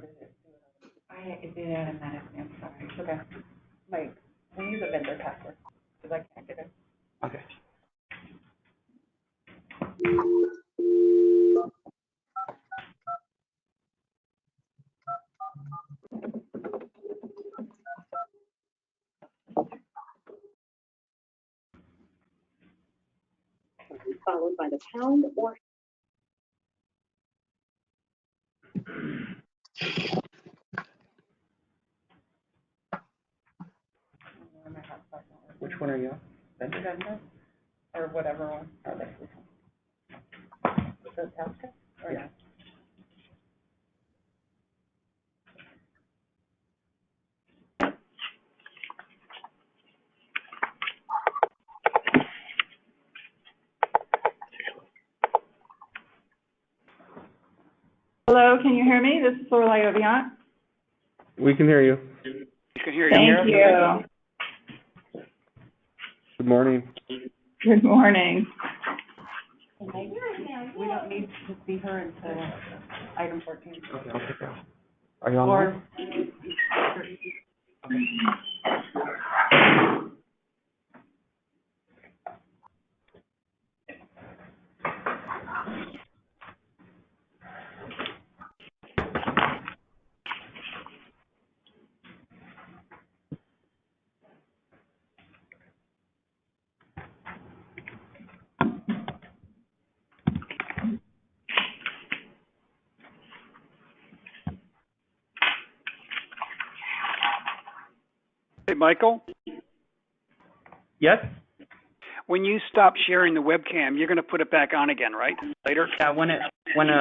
I did it in that, I'm sorry. Okay. Like, we use a vendor password, because I can't get it. Okay. Followed by the pound or. Which one are you on? Vendor, or whatever one, or this one. So it's health tech, or no? Hello, can you hear me? This is Lorelei Oviant. We can hear you. You can hear you. Thank you. Good morning. Good morning. We don't need to see her until item 14. Okay. Are you on? Or, Hey, Michael, Yes? when you stop sharing the webcam, you're going to put it back on again, right? Later? Yeah, when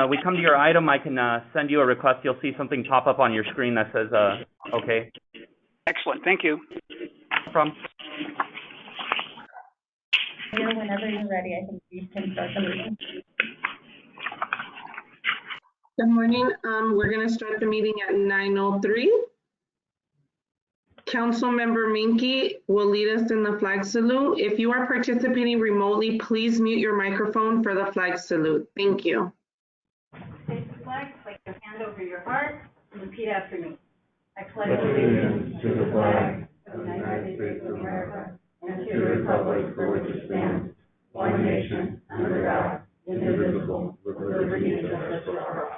we come to your item, I can send you a request. You'll see something pop up on your screen that says, okay. Excellent. Thank you. From whenever you're ready, I think you can start the meeting. Good morning. We're going to start the meeting at 9:03. Councilmember Menke will lead us in the flag salute. If you are participating remotely, please mute your microphone for the flag salute. Thank you. Face the flag, place your hand over your heart, and repeat after me. I pledge allegiance to the flag of the United States of America and to the republic for which it stands, one nation, under God, indivisible, with liberty and justice for all.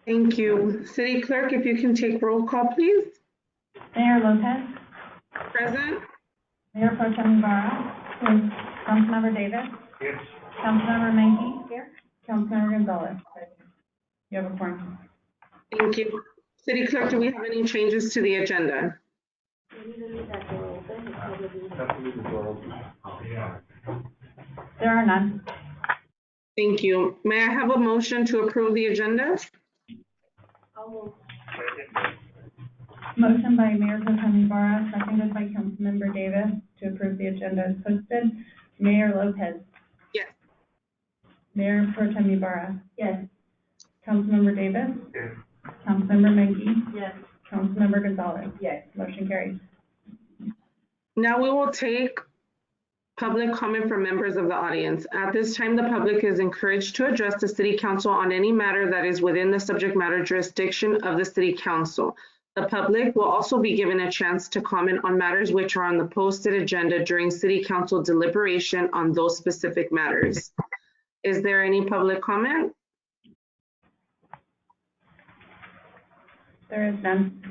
Thank you. City Clerk, if you can take roll call, please. Mayor Lopez, Present. Mayor Pro Tem Ibarra, Councilmember Davis. Yes. Councilmember Menke. Here. Councilmember Gonzalez. You have a quorum. Thank you. City Clerk, do we have any changes to the agenda? There are none. Thank you. May I have a motion to approve the agenda? Motion by Mayor Pro Tem Ibarra, seconded by Councilmember Davis to approve the agenda as posted. Mayor Lopez. Yes. Mayor Pro Tem Ibarra. Yes. Councilmember Davis. Yes. Councilmember Menke. Yes. Councilmember Gonzalez. Yes. Motion carries. Now we will take public comment from members of the audience. At this time, the public is encouraged to address the City Council on any matter that is within the subject matter jurisdiction of the City Council. The public will also be given a chance to comment on matters which are on the posted agenda during City Council deliberation on those specific matters. Is there any public comment? There is none.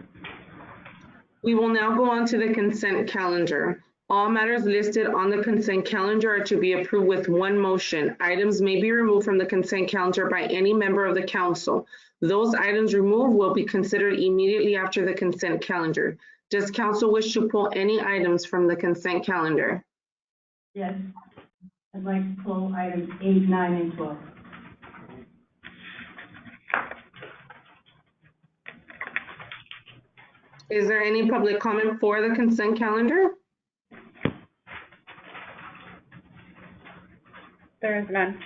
We will now go on to the consent calendar. All matters listed on the consent calendar are to be approved with one motion. Items may be removed from the consent calendar by any member of the council. Those items removed will be considered immediately after the consent calendar. Does council wish to pull any items from the consent calendar? Yes. I'd like to pull items 8, 9, and 12. Is there any public comment for the consent calendar? There is none.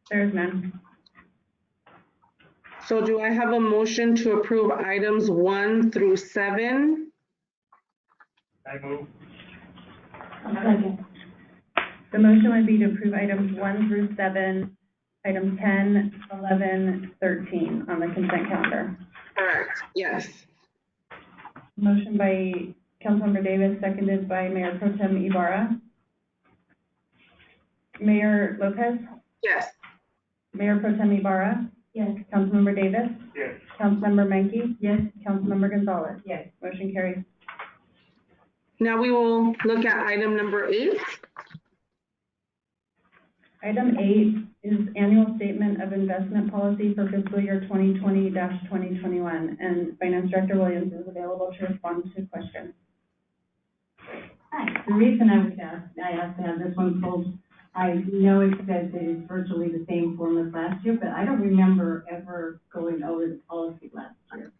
There is none. So do I have a motion to approve items 1 through 7? I move. Second. The motion would be to approve items 1 through 7 Item 10, 11, 13 on the consent calendar. Correct, yes. Motion by Councilmember Davis, seconded by Mayor Pro Tem Ibarra. Mayor Lopez? Yes. Mayor Pro Tem Ibarra? Yes. Councilmember Davis? Yes. Councilmember Menke? Yes. Councilmember Gonzalez? Yes. Motion carries. Now we will look at item number 8. Item 8 is annual statement of investment policy for fiscal year 2020-2021, and Finance Director Williams is available to respond to questions. Hi, the reason I asked to have this one pulled, I know it says that it's virtually the same form as last year, but I don't remember ever going over the policy last year.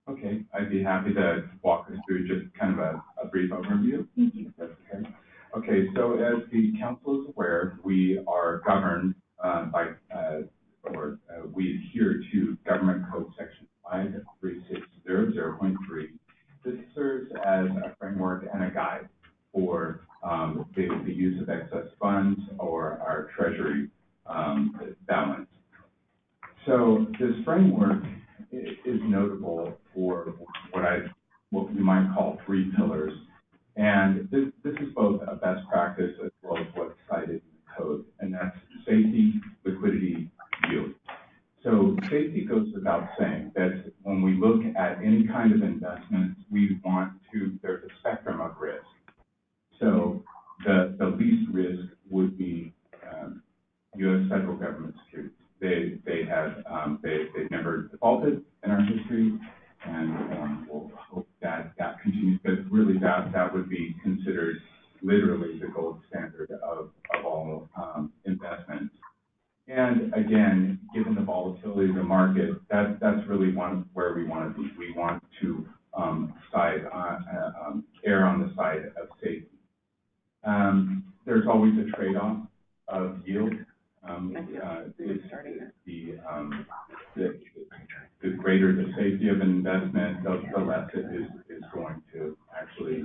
Okay, I'd be happy to walk us through just kind of a brief overview. Thank you. If that's okay. Okay, so as the council is aware, we are governed we adhere to Government Code Section 53600.3. This serves as a framework and a guide for the use of excess funds or our treasury balance. So this framework is notable for what we might call 3 pillars. And this is both a best practice as well as what's cited in the code, and that's safety, liquidity, yield. So safety goes without saying that when we look at any kind of investment, there's a spectrum of risk. So the least risk would be U.S. federal government securities. They've never defaulted in our history, and we'll hope that continues, but really that would be considered literally the gold standard of all investments. And again, given the volatility of the market, that's really where we want to be. We want to err on the side of safety. There's always a trade-off of yield. The greater the safety of an investment, the less it is going to actually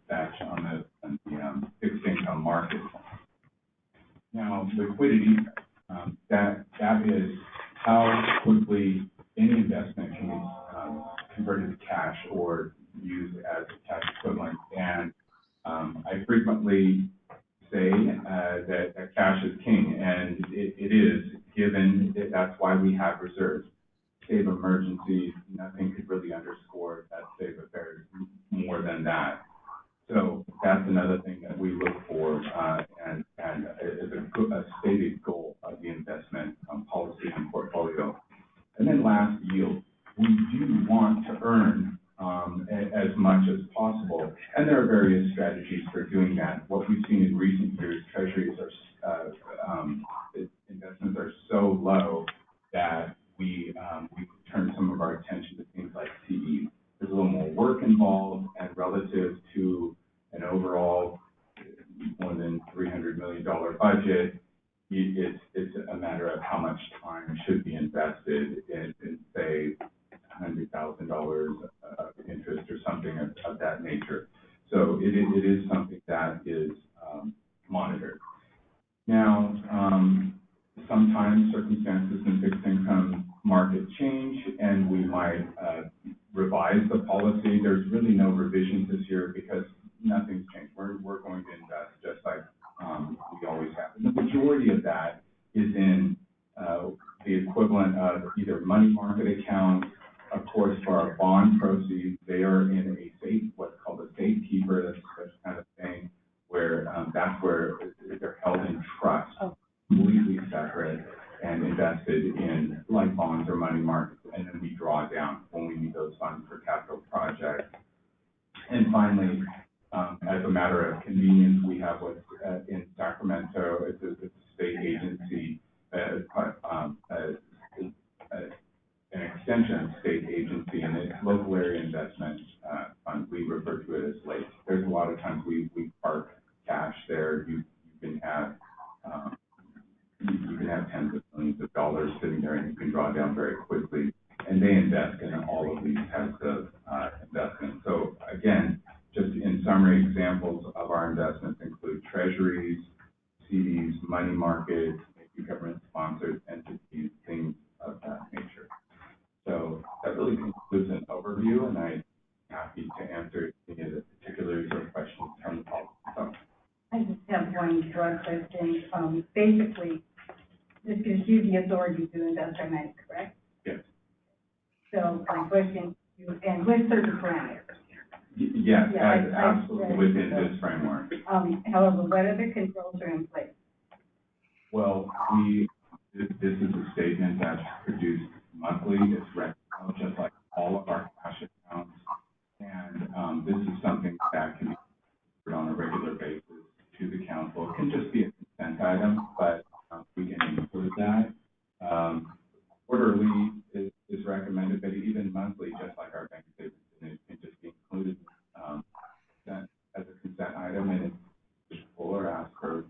batch on the fixed income market. Now, liquidity, that is how quickly any investment can be converted to cash or used as a cash equivalent. And I frequently say that cash is king, and it is, given that that's why we have reserves. State of emergency, nothing could really underscore that state of affairs more than that. So that's another thing that we look for, and is a stated goal of the investment policy and portfolio. And then last, yield. We do want to earn as much as possible, and there are various strategies for doing that. What we've seen in recent years, treasuries investments are so low that we turn some of our attention to things like CE. There's a little more work involved, and relative to an overall more than $300 million budget, it's a matter of how much time should be invested in say, $100,000 of interest or something of that nature. So it is something that is monitored. Now, sometimes circumstances in fixed income market change, and we might revise the policy. There's really no revisions this year because nothing's changed. We're going to invest just like we always have. And the majority of that is in the equivalent of either money market accounts. Of course, for our bond proceeds, they are in a safe, what's called a safekeeper. That's kind of thing where that's where they're held in trust, completely separate and invested in like bonds or money markets, and then we draw down when we need those funds for capital projects. And finally, as a matter of convenience, we have what's in Sacramento. It's a state agency, an extension of state agency, and it's local area investment fund. We refer to it as LACE. There's a lot of times we park cash there. You can have tens of millions of dollars sitting there, and you can draw down very quickly. And they invest in all of these types of investments. So again, just in summary, examples of our investments include treasuries, CDs, money markets, maybe government-sponsored entities, things of that nature. So that really concludes an overview, and I'm happy to answer any of the particulars or questions from the public. So, I just have one broad question. Basically, this gives you the authority to invest our money, correct? yes. So my question, and with certain parameters. Yes, Yeah, absolutely within this framework. However, what other controls are in place? Well, this is a statement that's produced monthly. It's reconciled just like all of our cash accounts. And this is something that can be put on a regular basis to the council. It can just be a consent item, but we can include that. Quarterly is recommended, but even monthly, just like our bank statements, and it can just be included as a consent item, and it's full or ask for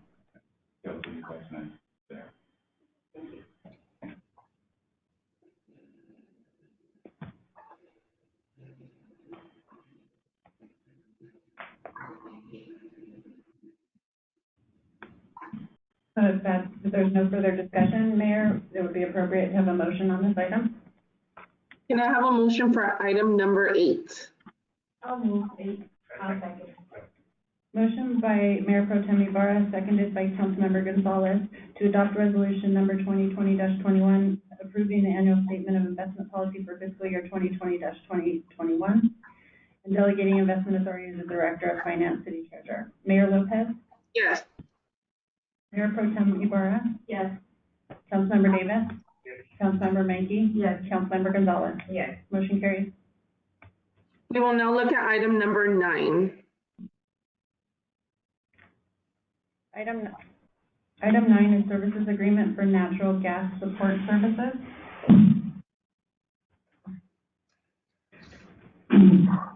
sales and investment there. So if there's no further discussion, Mayor, it would be appropriate to have a motion on this item. Can I have a motion for item number 8? I'll move 8. I'll second. Motion by Mayor Pro Tem Ibarra, seconded by Councilmember Gonzalez, to adopt resolution number 2020-21, approving the annual statement of investment policy for fiscal year 2020-2021, and delegating investment authority to the Director of Finance, City Treasurer. Mayor Lopez, Yes. Mayor Pro Tem Ibarra, Yes. Councilmember Davis, Councilmember Mankey, Yes. Councilmember Gonzalez. Yes. Motion carries. We will now look at item number 9. Item 9 is services agreement for natural gas support services.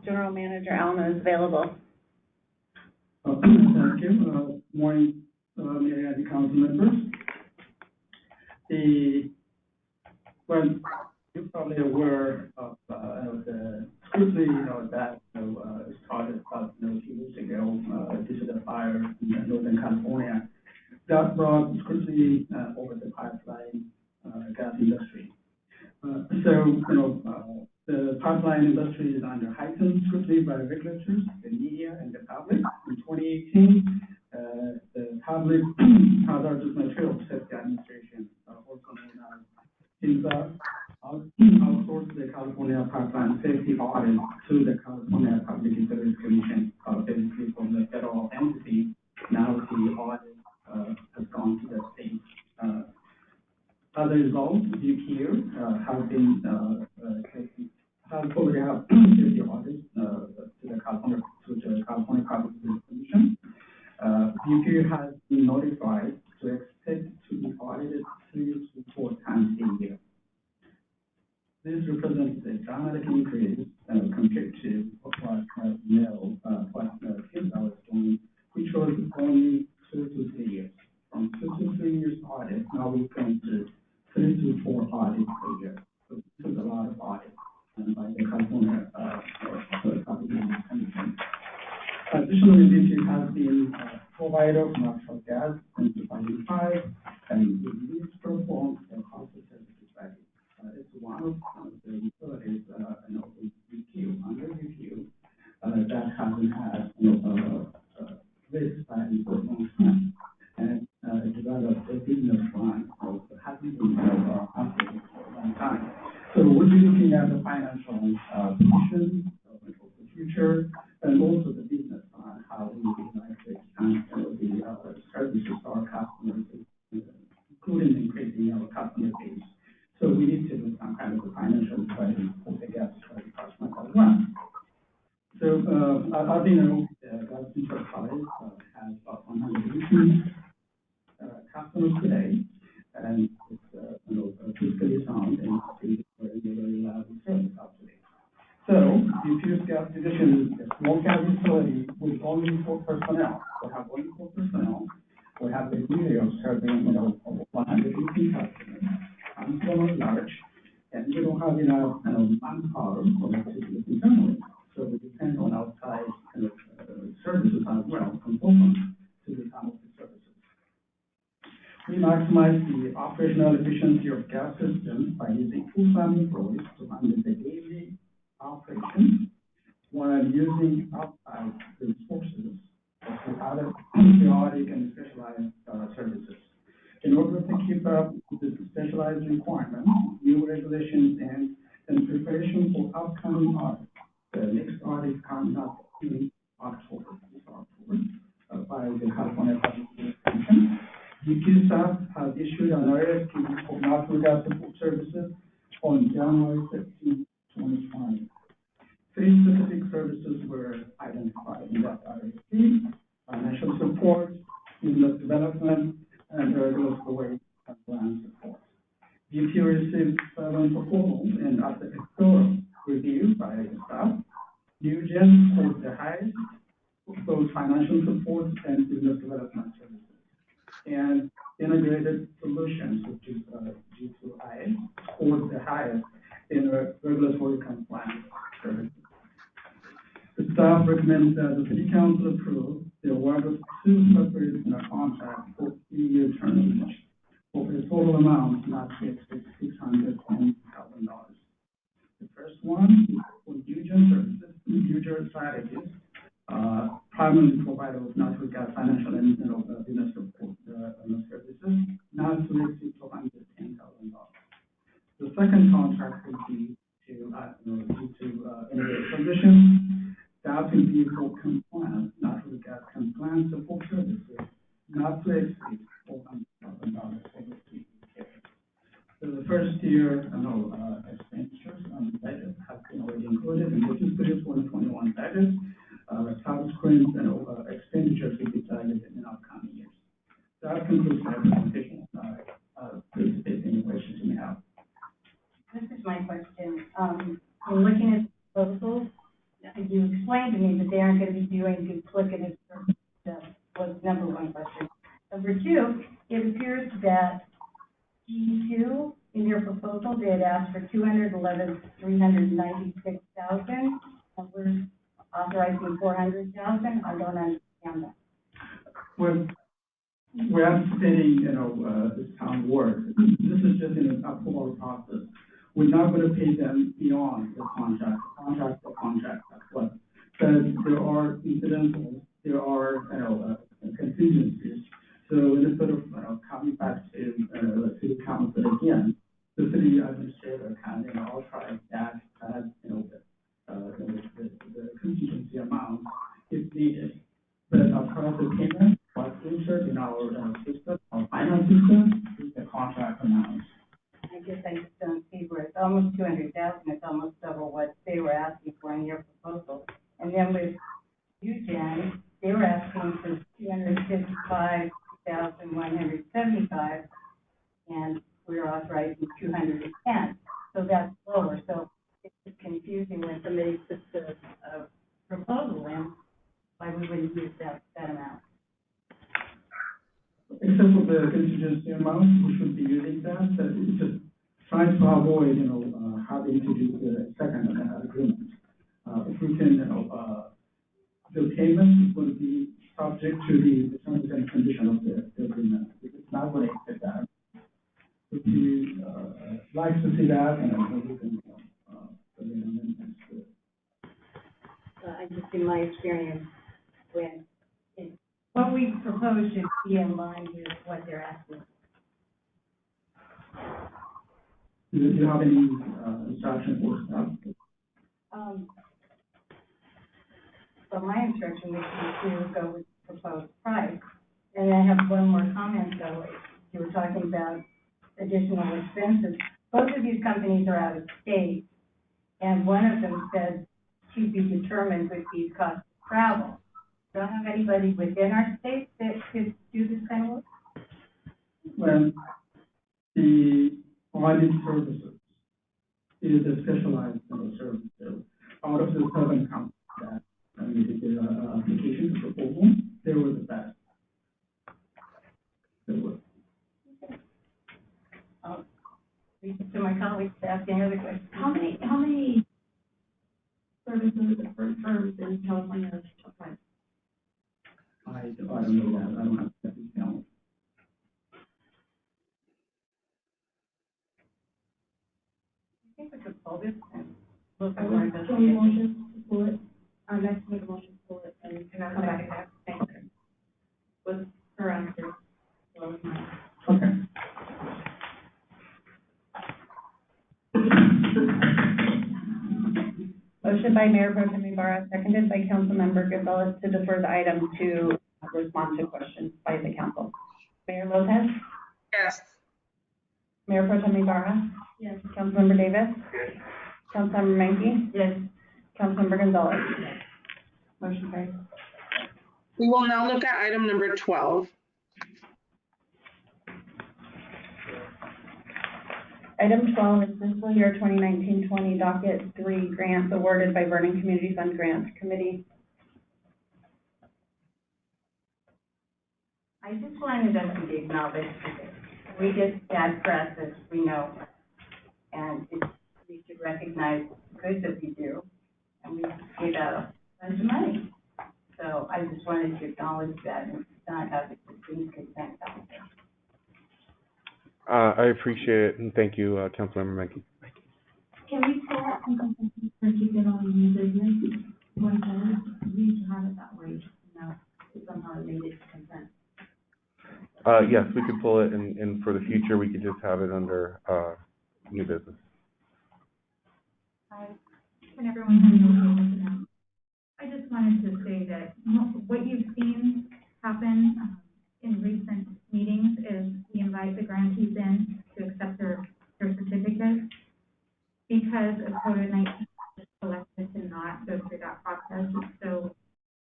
General Manager Alma is available. Thank you. Morning, Mayor and council members. Well, you're probably aware of the scrutiny, that started about 2 years ago due to the fire in Northern California. That brought scrutiny over the pipeline gas industry. The pipeline industry is under heightened scrutiny by regulators, the media, and the public. In 2018, the Public Hazardous Materials Safety Administration, also known as PHMSA, outsourced the California Pipeline Safety Audit to the California Public Utilities Commission, basically from the federal entity. Now the audit has gone to the state. As a result, DPU has already have safety audits to the California Public Utilities Commission. DPU has been notified to expect to be audited 3 to 4 times a year. This represents a dramatic increase compared to what PHMSA was doing, which was only 2 to 3 years. From 2 to 3 years audit, now we're going to 3 to 4 audits a year. So this is a lot of audits by the California Public Utilities Commission. Additionally, DPU has been a provider of natural gas since 2005, and it needs to perform a cost of services study. It's one of the utilities, under DPU, that hasn't had, this study for a long time, and developed a business plan that hasn't been updated for a long time. So we'll be looking at the financial position for the future, and also the business plan, how we would like to expand the services to our customers, including increasing our customer base. So we need to do some kind of a financial study for the gas storage customer as well. So as you know, the gas storage college has about 180 customers today, and it's fiscally sound and it's very reliable service up to date. So DPU's gas division is a small gas utility with only 4 personnel. We have only 4 personnel. We have the ability of serving, over 180 customers. And so not large, and we don't have enough manpower to do this internally. So we depend on outside services as well, consultants, to do some of the services. We maximize the operational efficiency of gas systems by using full-time employees to handle the daily operations while using outside resources for other periodic and specialized services. In order to keep up with the specialized requirements, new regulations, and preparation for upcoming audits. The next audit coming up in October, by the California Public Utilities Commission. DQ staff has issued an RFP for natural gas support services on January 15, 2020. Three specific services were identified in that RFP: financial support, business development, and regulatory plan support. DQ received 7 proposals, and after a thorough review by the staff, Newgen scored the highest for both financial support and business development services. And integrated solutions, which is G2I, scored the highest in regulatory compliance services. The staff recommends that the City Council approve the award of 2 separate contracts for 3-year terms for a total amount not to exceed $610,000. The first one is for Newgen Services, Newgen Strategies, primarily provider of natural gas financial and business support services, not to exceed $210,000. The second contract will be to integrate solutions. That will be for compliance, natural gas compliance support services, not to exceed $400,000 for the 3 years. So the first year expenditures on the budget have been already included in the fiscal year 2021 budget. Subsequent expenditures will be targeted in upcoming years. That concludes my presentation. Please state any questions you may have. This is my question. In looking at the proposals, you explained to me that they aren't going to be doing duplicative services. That was number 1 question. Number 2, it appears that G2 in your proposal they had asked for $211,396,000, and we're authorizing $400,000. I don't understand that. Well, we're anticipating, this town work. This is just in an approval process. We're not going to pay them beyond the contract. Contract to contract. That's what. But there are incidentals. There are, contingencies. So instead of coming back to the city council again, the city administrator can authorize that the contingency amount if needed. But as far as the payment, what's inserted in our system, our finance system, is the contract amount. I guess I just don't see where it's almost $200,000. It's almost double what they were asking for in your proposal. And then with UGen, they were asking for $255,175, and we're authorizing $210,000. So that's lower. So it's confusing when somebody puts a proposal in, why we wouldn't use that amount. Except for the contingency amount, we should be using that. But it's just trying to avoid, having to do the second agreement. If we can, the payment will be subject to the terms and conditions of the agreement. It's not going to exceed that. If you like to see that, we can put in amendments to it. I just, in my experience, when what we propose should be in line with what they're asking. Do you have any instruction for staff? So my instruction would be to go with proposed price. And I have one more comment though. You were talking about additional expenses. Both of these companies are out of state, and one of them said to be determined with these costs of travel. Don't have anybody within our state that could do this kind of work? Well, the audit services is a specialized service. So out of the 7 companies that made the application proposal, they were the best. They were. I'll leave it to my colleagues to ask any other questions. How many services or firms in California are applied? I don't know that. I don't have that detail. August and look I for will, more can we investigation. motion to pull it? Next, make a motion to pull it and come back and have, thanks. With her answer. Well, with mine. Okay. Motion by Mayor Pro Tem Ibarra, seconded by Councilmember Gonzalez to defer the item to respond to questions by the council. Mayor Lopez? Yes. Mayor Pro Tem Ibarra? Yes. Councilmember Davis? Yes. Councilmember Menke? Yes. Councilmember Gonzalez? Motion carries. We will now look at item number 12. Item 12 is fiscal year 2019-20 docket 3 grants awarded by Vernon Community Fund Grants Committee. I just wanted us to acknowledge that we get bad press, as we know, and we should recognize the good that we do, and we give out a bunch of money. So I just wanted to acknowledge that and not have it just being consent out there. I appreciate it, and thank you, Councilmember Menke. Can we pull up some consensus or keep it on new business going forward? We used to have it that way, now somehow it made it to consent. Yes, we could pull it, and for the future, we could just have it under new business. Can everyone hear me okay with it now? I just wanted to say that what you've seen happen in recent meetings is we invite the grantees in to accept their certificates. Because of COVID-19, elected to not go through that process, so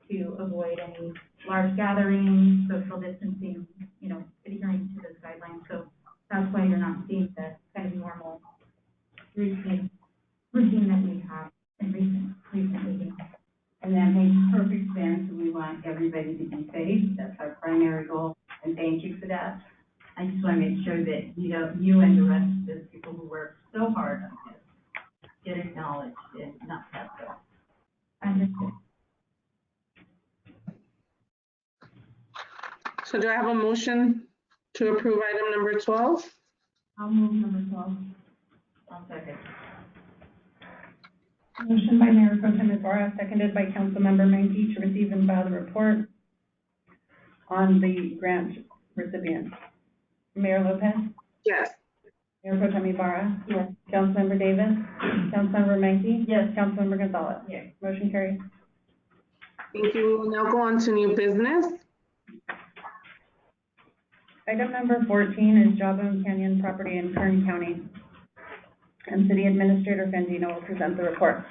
to avoid any large gatherings, social distancing, adhering to those guidelines. So that's why you're not seeing the kind of normal routine that we have in recent meetings. And that makes perfect sense. We want everybody to be safe. That's our primary goal, and thank you for that. I just want to make sure that, you and the rest of the people who work so hard on this get acknowledged and not passed up. Understood. So do I have a motion to approve item number 12? I'll move number 12. I'll second. Motion by Mayor Pro Tem Ibarra, seconded by Councilmember Menke to receive and file the report on the grant recipients. Mayor Lopez? Yes. Mayor Pro Tem Ibarra? Yes. Councilmember Davis? Councilmember Menke? Yes. Councilmember Gonzalez? Yes. Motion carries. Thank you. We will now go on to new business. Item number 14 is Jawbone Canyon property in Kern County. And City Administrator Fendino will present the report.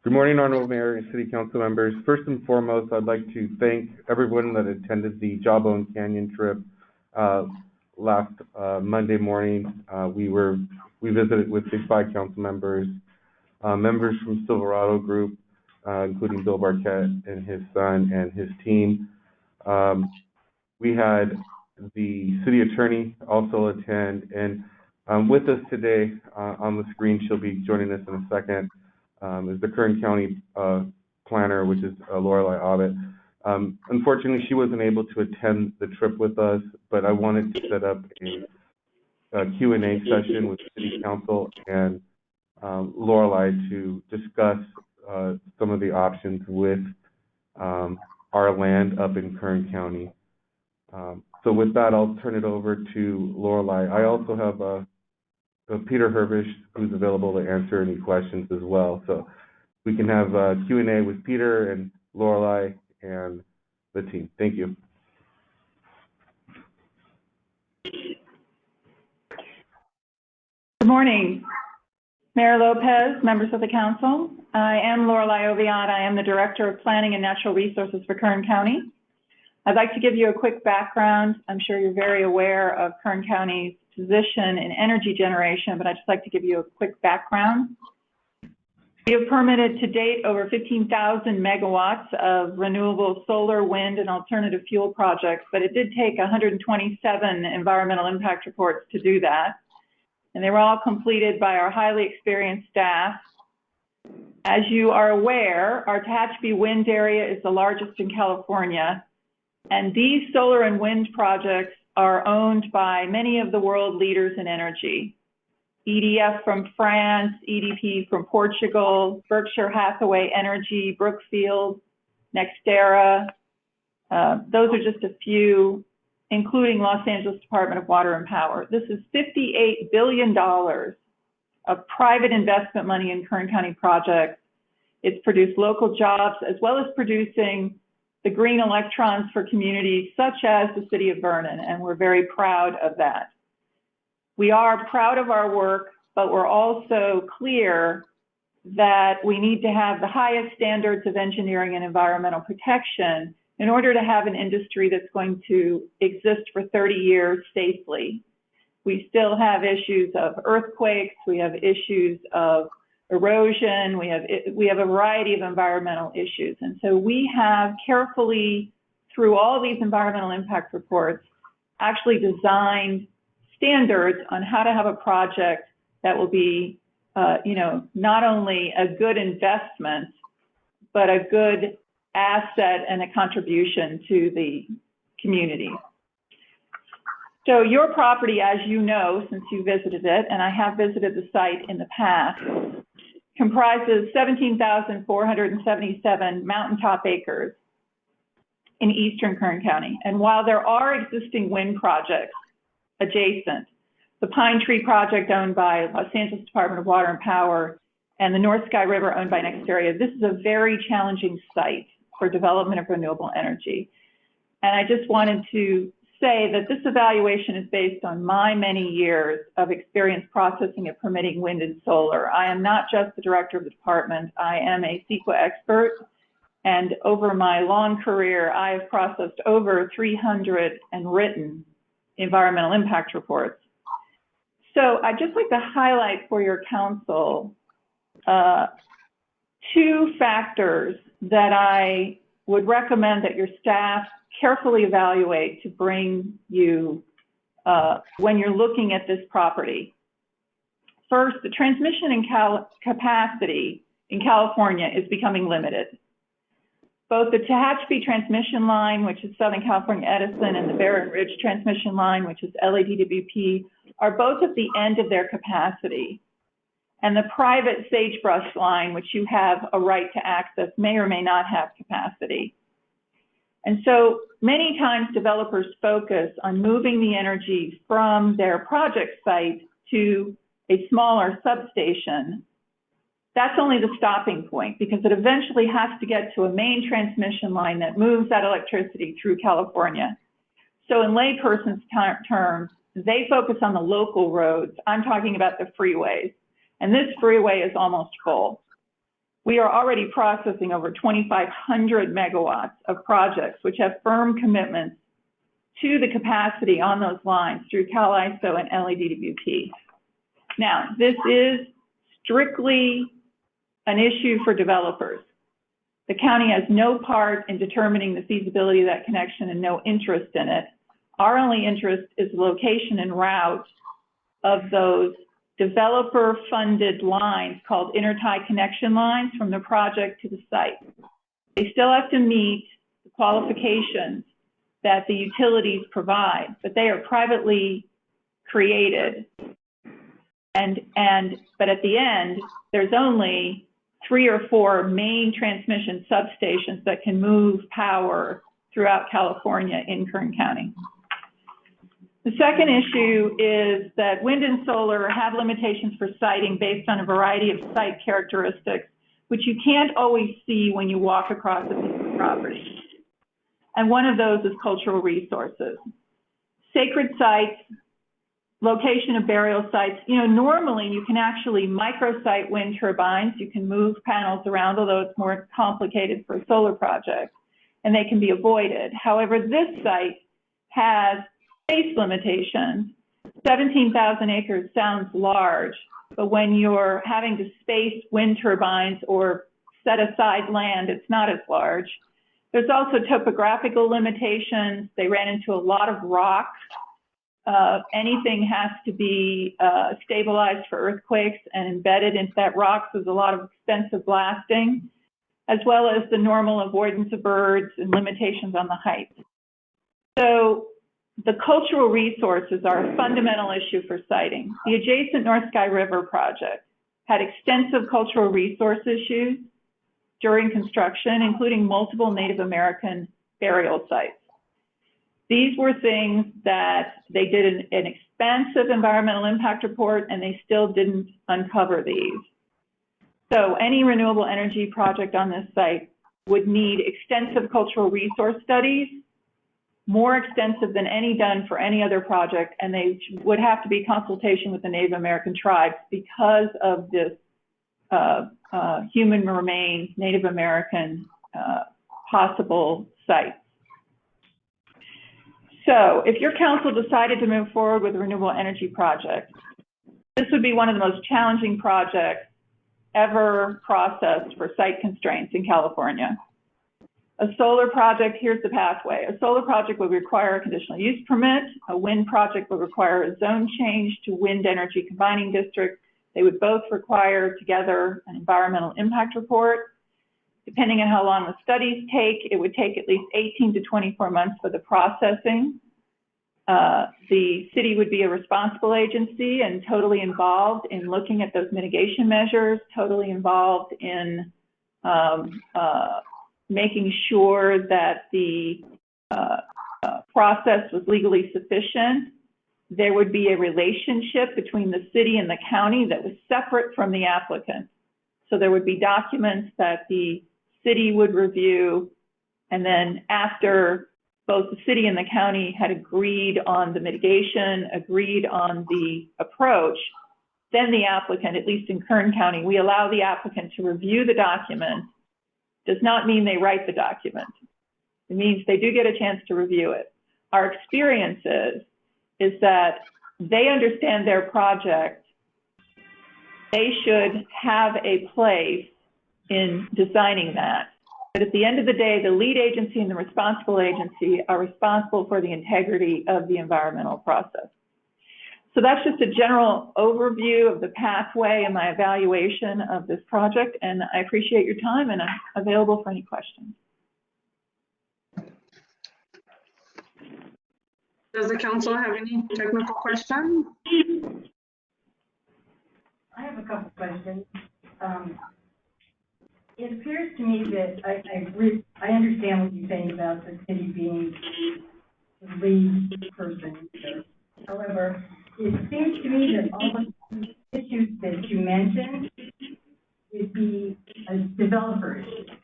Good morning, Honorable Mayor and City Council members. First and foremost, I'd like to thank everyone that attended the Jawbone Canyon trip last Monday morning. We visited with Big Five council members, members from Silverado Group, including Bill Barquette and his son and his team. We had the city attorney also attend, and with us today on the screen, she'll be joining us in a second, is the Kern County planner, which is Lorelei Abbott. Unfortunately, she wasn't able to attend the trip with us, but I wanted to set up a Q&A session with the City Council and Lorelei to discuss some of the options with our land up in Kern County. So with that, I'll turn it over to Lorelei. I also have Peter Hervish, who's available to answer any questions as well. So we can have Q&A with Peter and Lorelei and the team. Thank you. Good morning, Mayor Lopez, members of the council. I am Lorelei Oviatt. I am the Director of Planning and Natural Resources for Kern County. I'd like to give you a quick background. I'm sure you're very aware of Kern County's position in energy generation, but I'd just like to give you a quick background. We have permitted to date over 15,000 megawatts of renewable solar, wind, and alternative fuel projects, but it did take 127 environmental impact reports to do that. And they were all completed by our highly experienced staff. As you are aware, our Tehachapi wind area is the largest in California, and these solar and wind projects are owned by many of the world leaders in energy. EDF from France, EDP from Portugal, Berkshire Hathaway Energy, Brookfield, NextEra. Those are just a few, including Los Angeles Department of Water and Power. This is $58 billion of private investment money in Kern County projects. It's produced local jobs as well as producing the green electrons for communities such as the city of Vernon, and we're very proud of that. We are proud of our work, but we're also clear that we need to have the highest standards of engineering and environmental protection in order to have an industry that's going to exist for 30 years safely. We still have issues of earthquakes, we have issues of erosion, we have a variety of environmental issues. And so we have carefully, through all these environmental impact reports, actually designed standards on how to have a project that will be, not only a good investment, but a good asset and a contribution to the community. So your property, as you know, since you visited it, and I have visited the site in the past, comprises 17,477 mountaintop acres in eastern Kern County. And while there are existing wind projects adjacent, the Pine Tree project owned by Los Angeles Department of Water and Power and the North Sky River owned by NextEra, this is a very challenging site for development of renewable energy. And I just wanted to say that this evaluation is based on my many years of experience processing and permitting wind and solar. I am not just the director of the department, I am a CEQA expert. And over my long career, I have processed over 300 and written environmental impact reports. So I'd just like to highlight for your council two factors that I would recommend that your staff carefully evaluate to bring you when you're looking at this property. First, the transmission capacity in California is becoming limited. Both the Tehachapi transmission line, which is Southern California Edison, and the Barron Ridge transmission line, which is LADWP, are both at the end of their capacity. And the private Sagebrush line, which you have a right to access, may or may not have capacity. And so many times developers focus on moving the energy from their project site to a smaller substation. That's only the stopping point because it eventually has to get to a main transmission line that moves that electricity through California. So in layperson's terms, they focus on the local roads. I'm talking about the freeways. And this freeway is almost full. We are already processing over 2,500 megawatts of projects, which have firm commitments to the capacity on those lines through CAISO and LADWP. Now, this is strictly an issue for developers. The county has no part in determining the feasibility of that connection and no interest in it. Our only interest is the location and route of those developer-funded lines called intertie connection lines from the project to the site. They still have to meet the qualifications that the utilities provide, but they are privately created. But at the end, there's only 3 or 4 main transmission substations that can move power throughout California in Kern County. The second issue is that wind and solar have limitations for siting based on a variety of site characteristics, which you can't always see when you walk across a piece of property. And one of those is cultural resources. Sacred sites, location of burial sites, normally you can actually microsite wind turbines, you can move panels around, although it's more complicated for a solar project, and they can be avoided. However, this site has space limitations. 17,000 acres sounds large, but when you're having to space wind turbines or set aside land, it's not as large. There's also topographical limitations. They ran into a lot of rocks. Anything has to be stabilized for earthquakes, and embedded into that rocks is a lot of expensive blasting, as well as the normal avoidance of birds and limitations on the height. So the cultural resources are a fundamental issue for siting. The adjacent North Sky River project had extensive cultural resource issues during construction, including multiple Native American burial sites. These were things that they did an expansive environmental impact report, and they still didn't uncover these. So any renewable energy project on this site would need extensive cultural resource studies, more extensive than any done for any other project, and they would have to be consultation with the Native American tribes because of this human remains, Native American possible sites. So if your council decided to move forward with a renewable energy project, this would be one of the most challenging projects ever processed for site constraints in California. A solar project, here's the pathway. A solar project would require a conditional use permit. A wind project would require a zone change to wind energy combining district. They would both require together an environmental impact report. Depending on how long the studies take, it would take at least 18 to 24 months for the processing. The city would be a responsible agency and totally involved in looking at those mitigation measures, totally involved in making sure that the process was legally sufficient. There would be a relationship between the city and the county that was separate from the applicant. So there would be documents that the city would review, and then after both the city and the county had agreed on the mitigation, agreed on the approach, then the applicant, at least in Kern County, we allow the applicant to review the document. Does not mean they write the document. It means they do get a chance to review it. Our experience is that they understand their project. They should have a place in designing that. But at the end of the day, the lead agency and the responsible agency are responsible for the integrity of the environmental process. So that's just a general overview of the pathway and my evaluation of this project, and I appreciate your time, and I'm available for any questions. Does the council have any technical questions? I have a couple questions. It appears to me that I understand what you're saying about the city being the lead person. However, it seems to me that all the issues that you mentioned would be a developer issue. Is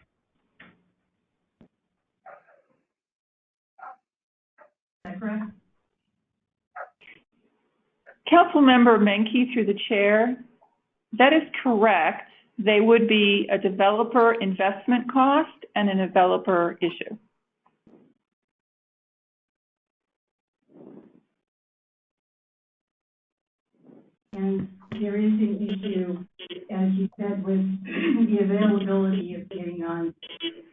that correct? Councilmember Menke through the chair, that is correct. They would be a developer investment cost and a developer issue. And there is an issue, as you said, with the availability of getting on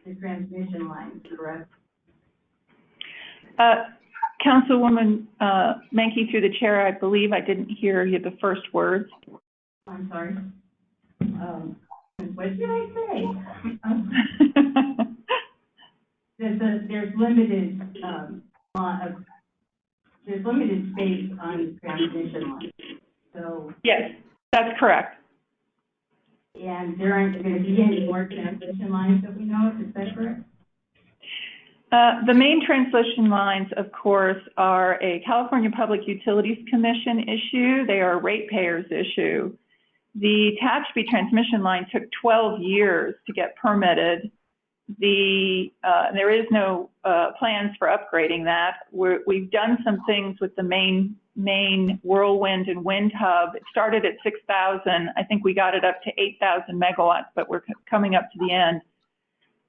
the transmission lines, correct? Councilwoman Menke through the chair, I believe I didn't hear you the first words. I'm sorry. What did I say? There's limited there's limited space on the transmission line. So yes, that's correct. And there aren't going to be any more transmission lines that we know of. Is that correct? The main transmission lines, of course, are a California Public Utilities Commission issue. They are a ratepayers issue. The Tehachapi transmission line took 12 years to get permitted. There is no plans for upgrading that. We've done some things with the main whirlwind and wind hub. It started at 6,000. I think we got it up to 8,000 megawatts, but we're coming up to the end.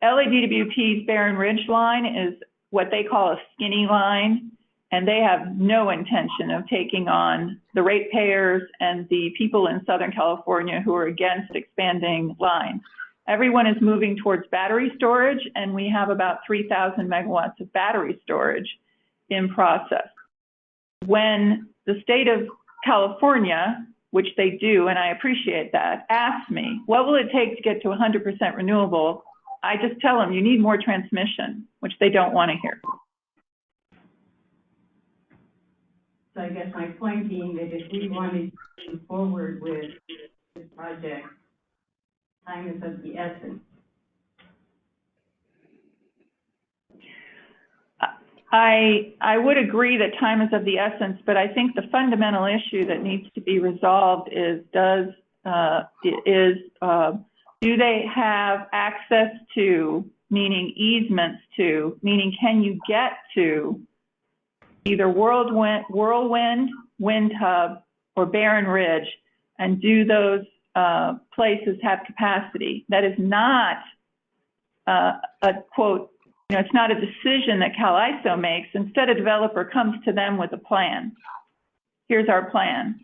LADWP's Barron Ridge line is what they call a skinny line, and they have no intention of taking on the ratepayers and the people in Southern California who are against expanding lines. Everyone is moving towards battery storage, and we have about 3,000 megawatts of battery storage in process. When the state of California, which they do, and I appreciate that, asks me, what will it take to get to 100% renewable? I just tell them, you need more transmission, which they don't want to hear. So I guess my point being that if we wanted to move forward with this project, time is of the essence. I would agree that time is of the essence, but I think the fundamental issue that needs to be resolved is do they have access to, meaning easements to, meaning can you get to either Whirlwind, Wind Hub, or Barren Ridge, and do those places have capacity? That is not a quote, it's not a decision that CAISO makes. Instead, a developer comes to them with a plan. Here's our plan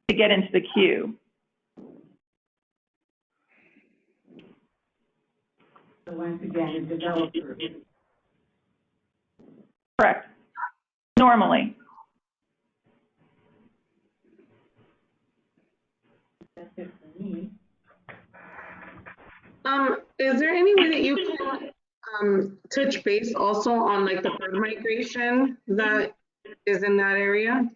to get into the queue. So once again, the developer. Correct. Normally. That's it for me. Is there any way that you can touch base also on like the bird migration that is in that area?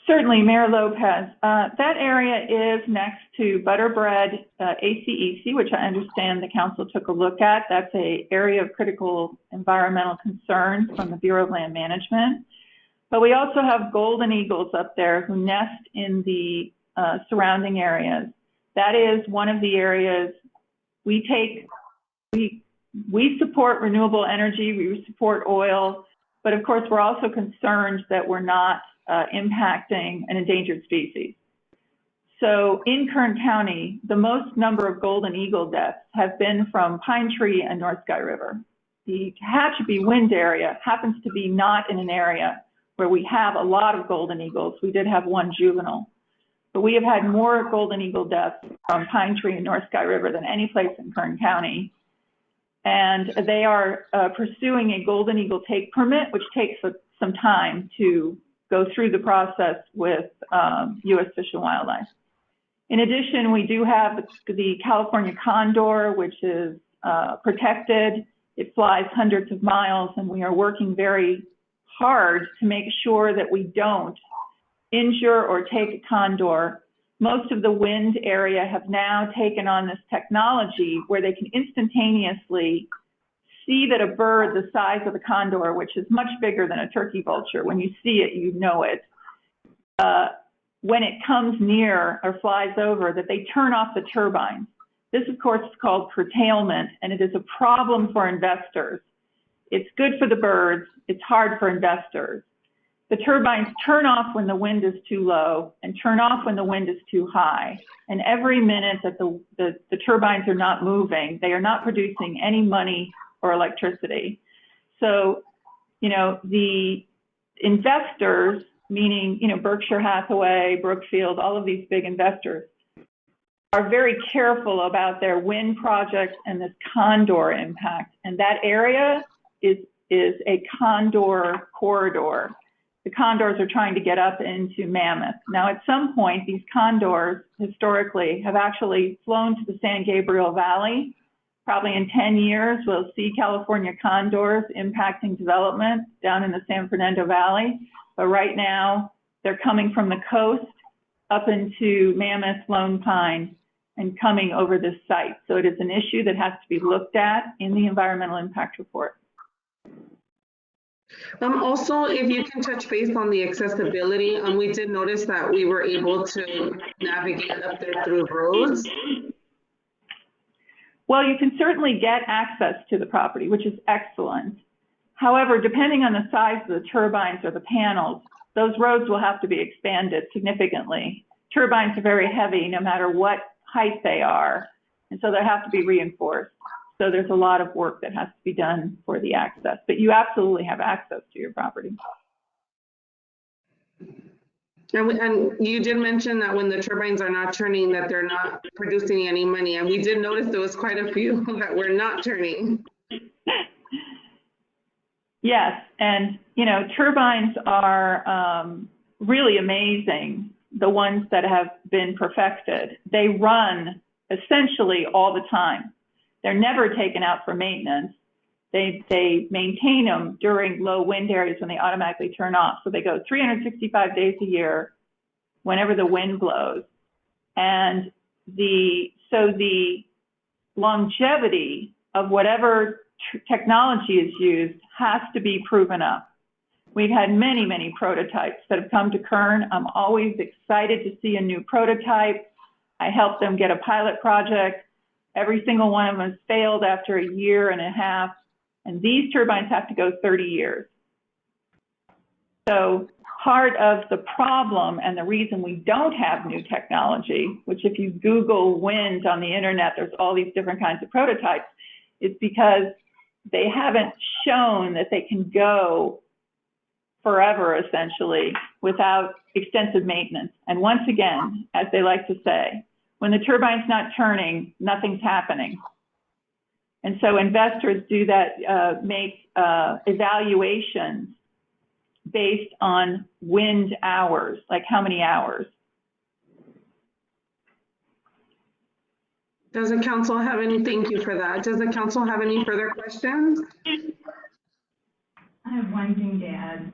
Certainly, Mayor Lopez. That area is next to Butterbread ACEC, which I understand the council took a look at. That's an area of critical environmental concern from the Bureau of Land Management. But we also have golden eagles up there who nest in the surrounding areas. That is one of the areas we support renewable energy, we support oil, but of course we're also concerned that we're not impacting an endangered species. So in Kern County, the most number of golden eagle deaths have been from Pine Tree and North Sky River. The Tehachapi Wind area happens to be not in an area where we have a lot of golden eagles. We did have one juvenile, but we have had more golden eagle deaths from Pine Tree and North Sky River than any place in Kern County. And they are pursuing a golden eagle take permit, which takes some time to go through the process with U.S. Fish and Wildlife. In addition, we do have the California condor, which is protected. It flies hundreds of miles, and we are working very hard to make sure that we don't injure or take a condor. Most of the wind area have now taken on this technology where they can instantaneously see that a bird the size of a condor, which is much bigger than a turkey vulture, when you see it, you know it, when it comes near or flies over, that they turn off the turbines. This, of course, is called curtailment, and it is a problem for investors. It's good for the birds. It's hard for investors. The turbines turn off when the wind is too low and turn off when the wind is too high. And every minute that the turbines are not moving, they are not producing any money or electricity. So, the investors, meaning, Berkshire Hathaway, Brookfield, all of these big investors, are very careful about their wind projects and this condor impact. And that area is a condor corridor. The condors are trying to get up into Mammoth. Now, at some point, these condors historically have actually flown to the San Gabriel Valley. Probably in 10 years, we'll see California condors impacting development down in the San Fernando Valley. But right now, they're coming from the coast up into Mammoth, Lone Pine, and coming over this site. So it is an issue that has to be looked at in the environmental impact report. Also, if you can touch base on the accessibility, we did notice that we were able to navigate up there through roads. Well, you can certainly get access to the property, which is excellent. However, depending on the size of the turbines or the panels, those roads will have to be expanded significantly. Turbines are very heavy no matter what height they are, and so they have to be reinforced. So there's a lot of work that has to be done for the access, but you absolutely have access to your property. And you did mention that when the turbines are not turning, that they're not producing any money. And we did notice there was quite a few that were not turning. Yes, and turbines are really amazing, the ones that have been perfected. They run essentially all the time. They're never taken out for maintenance. they maintain them during low wind areas when they automatically turn off. So they go 365 days a year whenever the wind blows. And so the longevity of whatever technology is used has to be proven up. We've had many, many prototypes that have come to Kern. I'm always excited to see a new prototype. I helped them get a pilot project. Every single one of them has failed after a year and a half, and these turbines have to go 30 years. So part of the problem and the reason we don't have new technology, which if you Google wind on the internet, there's all these different kinds of prototypes, is because they haven't shown that they can go forever, essentially, without extensive maintenance. And once again, as they like to say, when the turbine's not turning, nothing's happening. And so investors do that, make evaluations based on wind hours, like how many hours. Does the council have any, thank you for that. Does the council have any further questions? I have one thing to add.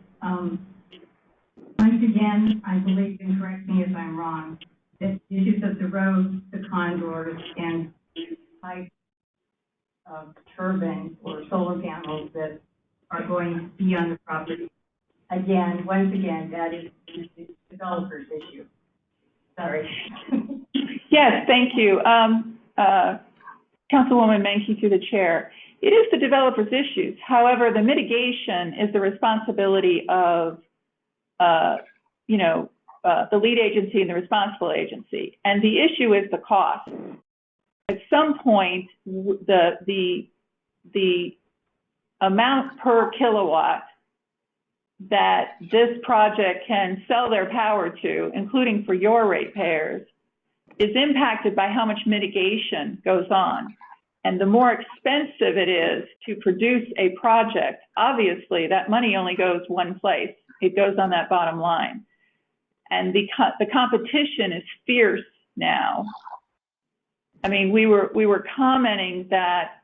Once again, I believe, and correct me if I'm wrong, that issues of the roads, the condors, and type of turbines or solar panels that are going to be on the property. Again, once again, that is the developer's issue. Sorry. Yes, thank you. Councilwoman Menke through the chair. It is the developer's issues. However, the mitigation is the responsibility of, the lead agency and the responsible agency. And the issue is the cost. At some point, the amount per kilowatt that this project can sell their power to, including for your ratepayers, is impacted by how much mitigation goes on. And the more expensive it is to produce a project, obviously that money only goes one place. It goes on that bottom line. And the competition is fierce now. I mean, we were commenting that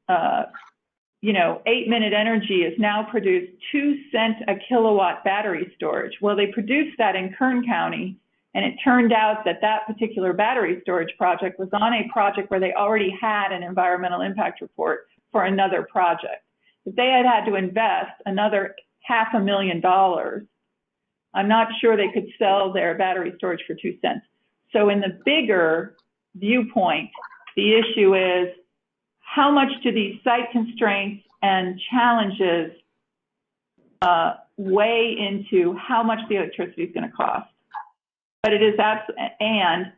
8-Minute Energy has now produced 2 cents a kilowatt battery storage. Well, they produced that in Kern County, and it turned out that that particular battery storage project was on a project where they already had an environmental impact report for another project. If they had had to invest another $500,000, I'm not sure they could sell their battery storage for 2 cents. So in the bigger viewpoint, the issue is how much do these site constraints and challenges weigh into how much the electricity is going to cost? But it is and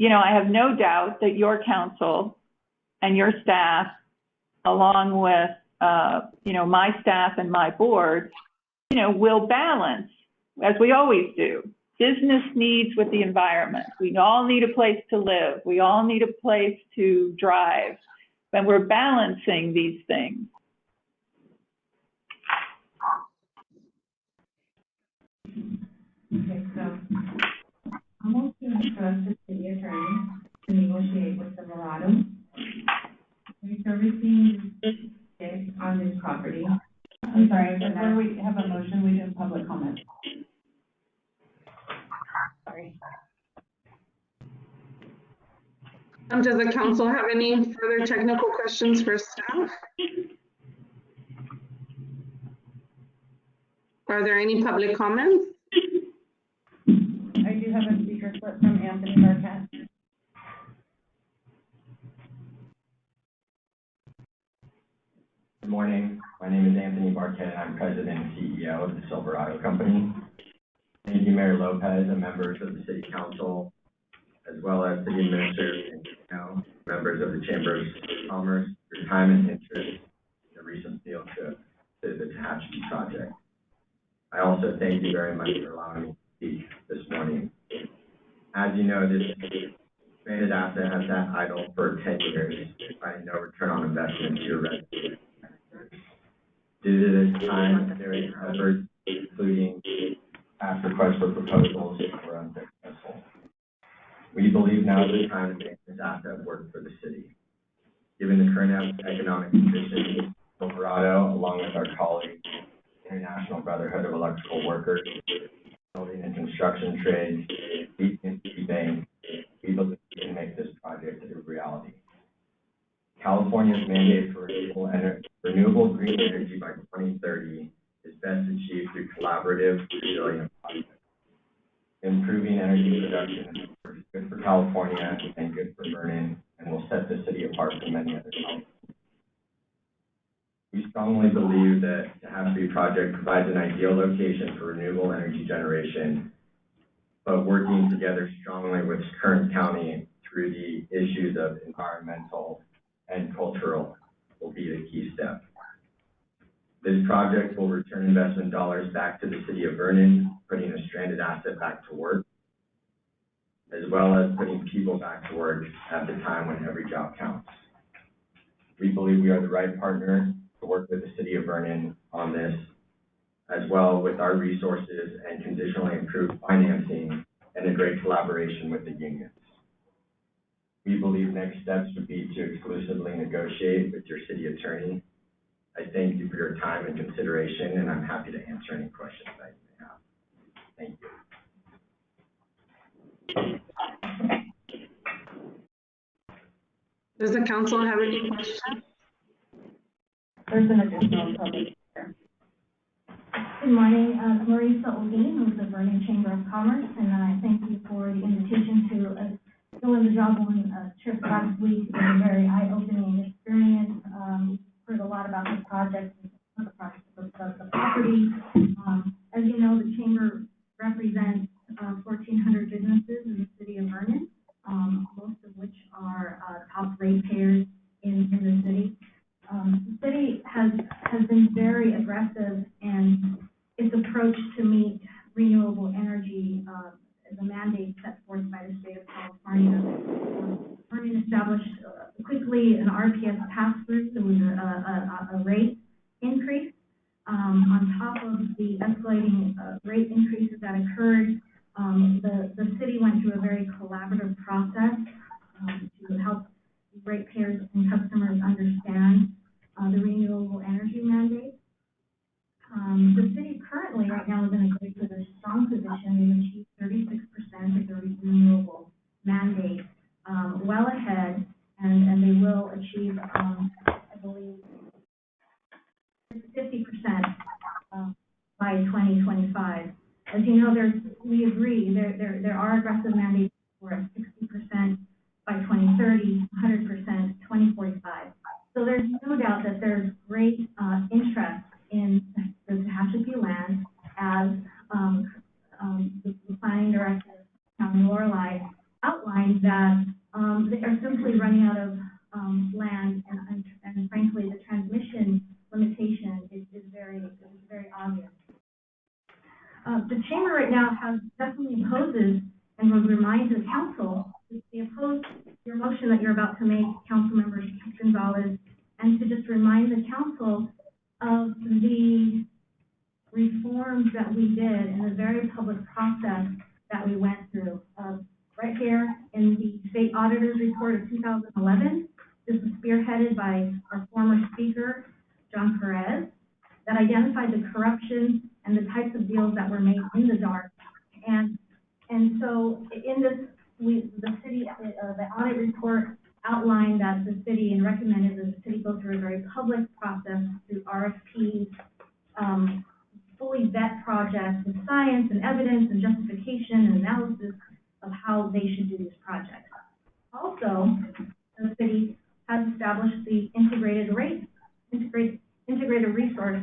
I have no doubt that your council and your staff, along with my staff and my board, will balance, as we always do, business needs with the environment. We all need a place to live. We all need a place to drive. And we're balancing these things. Okay, so I'm also going to trust the city attorney to negotiate with Silverado. We're servicing this on this property. I'm sorry, before we have a motion, we do public comment. Sorry. Does the council have any further technical questions for staff? Are there any public comments? I do have a speaker clip from Anthony Marquette. Good morning. My name is Anthony Barquette, and I'm President and CEO of the Silverado Company. Thank you, Mayor Lopez, and members of the City Council, as well as City Administrator and members of the Chamber of Commerce, for your time and interest in the recent field trip to the Tehachapi project. I also thank you very much for allowing me to speak this morning. As you know, this expanded asset has sat idle for 10 years, finding no return on investment to your residents. Due to this time, various efforts, including past requests for proposals, were unsuccessful. We believe now is the time to make this asset work for the city. Given the current economic conditions, Silverado, along with our colleagues, International Brotherhood of Electrical Workers, Building and Construction Trades, BNC Bank, we believe we can make this project a reality. California's mandate for renewable green energy by 2030 is best achieved through collaborative, resilient projects. Improving energy production is good for California and good for Vernon, and will set the city apart from many other counties. We strongly believe that the Hatchbury project provides an ideal location for renewable energy generation, but working together strongly with Kern County through the issues of environmental and cultural will be the key step. This project will return investment dollars back to the city of Vernon, putting a stranded asset back to work, as well as putting people back to work at the time when every job counts. We believe we are the right partner to work with the city of Vernon on this, as well with our resources and conditionally improved financing and a great collaboration with the unions. We believe next steps would be to exclusively negotiate with your city attorney. I thank you for your time and consideration, and I'm happy to answer any questions that you may have. Thank you. Does the council have any questions? There's an additional public here. Good morning, Marisa Odin with the Vernon Chamber of Commerce, and I thank you for the invitation to go in the job on trip last week. It was a very eye-opening experience. Heard a lot about the project, the property. As you know, the chamber represents 1,400 businesses in the city of Vernon, most of which are top ratepayers in the city. The city has been very aggressive in its approach to meet renewable energy, the mandate set forth by the state of California. Vernon established quickly an RPS pass-through, so it was a rate increase. On top of the escalating rate increases that occurred, the city went through a very collaborative process to help ratepayers and customers understand the renewable energy mandate. The city currently, right now, is in a great position, strong position. We've achieved 36% of the renewable mandate, well ahead, and they will achieve, I believe, 50% by 2025. As you know, we agree there are aggressive mandates for 60% by 2030, 100% 2045. So there's no doubt that there's great interest in the Tehachapi land, as the planning director, Lorelei, outlined that they are simply running out of land, and frankly, the transmission limitation is very obvious. The chamber right now definitely opposes and would remind the council to oppose your motion that you're about to make, Council Member Gonzalez, and to just remind the council of the reforms that we did and the very public process that we went through. Right here in the State Auditor's Report of 2011, this was spearheaded by our former speaker, John Perez, that identified the corruption and the types of deals that were made in the dark. And so in this, the audit report outlined that the city, and recommended that the city go through a very public process through RFPs, fully vet projects with science and evidence and justification and analysis of how they should do these projects. Also, the city has established the integrated resource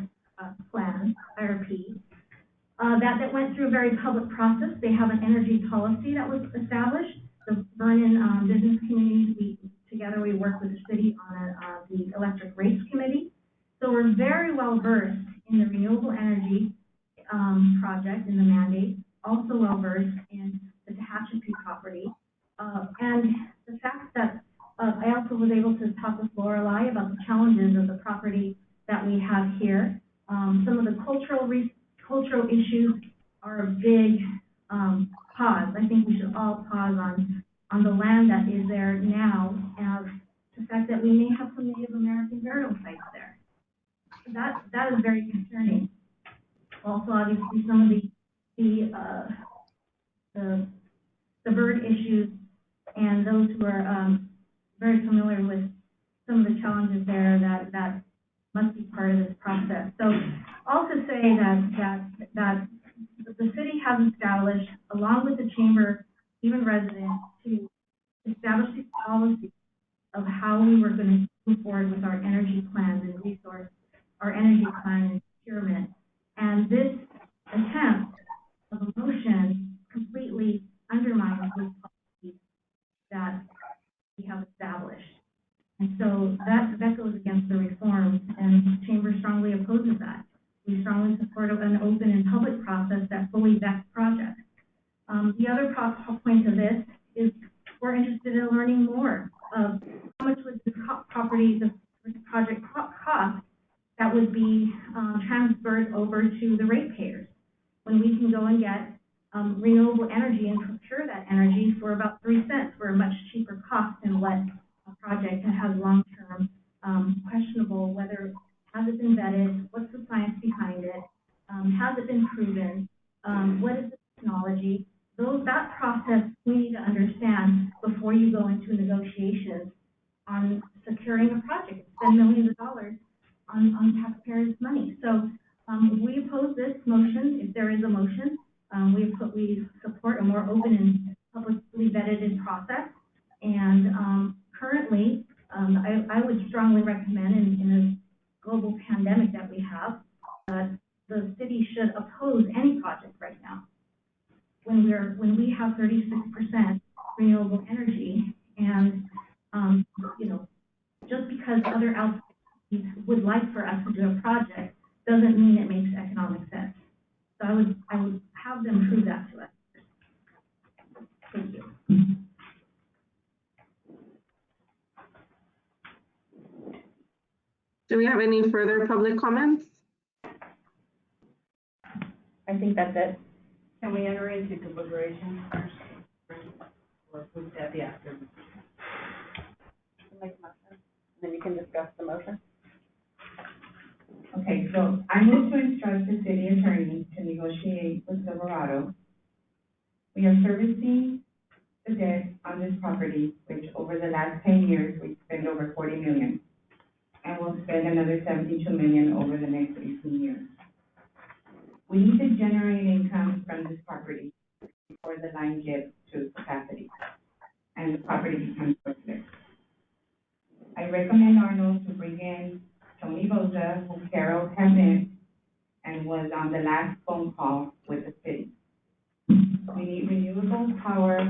plan, IRP, that went through a very public process. They have an energy policy that was established. The Vernon business community, together we work with the city on the electric rates committee. So we're very well versed in the renewable energy project and the mandate, also well versed in the Tehachapi property. And the fact that I also was able to talk with Lorelei about the challenges of the property that we have here. Some of the cultural issues are a big pause. I think we should all pause on the land that is there now, and the fact that we may have some Native American burial sites there. that is very concerning. Also, obviously, some of the bird issues and those who are, very familiar with some of the challenges there that must be part of this process. So also say that the city has established, along with the chamber, even residents, to establish these policies of how we were going to move forward with our energy plans and resource, our energy plan and procurement. And this attempt of a motion completely undermines those policies that we have established. And so that goes against the reforms, and the chamber strongly opposes that. We strongly support an open and public process that fully vets projects. The other point of this is we're interested in learning more of how much would this project cost that would be transferred over to the ratepayers, when we can go and get renewable energy and procure that energy for about 3 cents, for a much cheaper cost than what a project that has long-term questionable, whether has it been vetted, what's the science behind it, has it been proven, what is the technology. That process we need to understand before you go into negotiations on securing a project, spend millions of dollars on taxpayers' money. So we oppose this motion, if there is a motion. We support a more open and publicly vetted process. And currently, I would strongly recommend in a global pandemic that we have, the city should oppose any project right now. When we have 36% renewable energy, and just because other outstates would like for us to do a project doesn't mean it makes economic sense. So I would have them prove that to us. Thank you. Do we have any further public comments? I think that's it. Can we enter into deliberations first? Or would that be after? Make a motion, then you can discuss the motion. Okay, so I move to instruct the city attorney to negotiate with Silverado. We are servicing the debt on this property, which over the last 10 years, we've spent over $40 million. And we'll spend another $72 million over the next 18 years. We need to generate income from this property before the line gets to capacity and the property becomes worthless. I recommend Arnold to bring in Tony Boza, who Carol has been and was on the last phone call with the city. We need renewable power.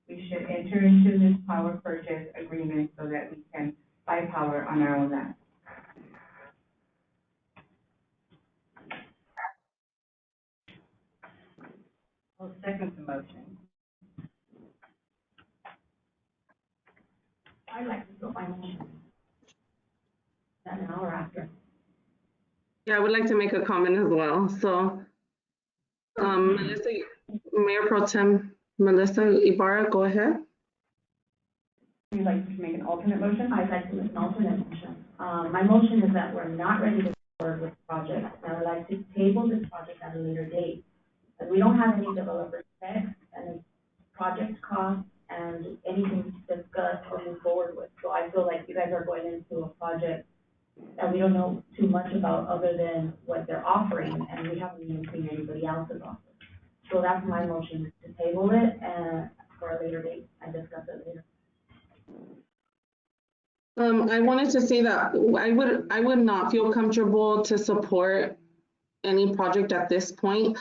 We should enter into this power purchase agreement so that we can buy power on our own land. I'll second the motion. I'd like to go my motion. An hour after. Yeah, I would like to make a comment as well. So, Melissa, Mayor Pro Tem Melissa Ibarra, go ahead. Would you like to make an alternate motion? I'd like to make an alternate motion. My motion is that we're not ready to move forward with the project, and I would like to table this project at a later date. But we don't have any developer specs and project costs and anything to discuss or move forward with. So I feel like you guys are going into a project that we don't know too much about other than what they're offering, and we haven't even seen anybody else's offer. So that's my motion, to table it for a later date and discuss it later. I wanted to say that I would not feel comfortable to support any project at this point.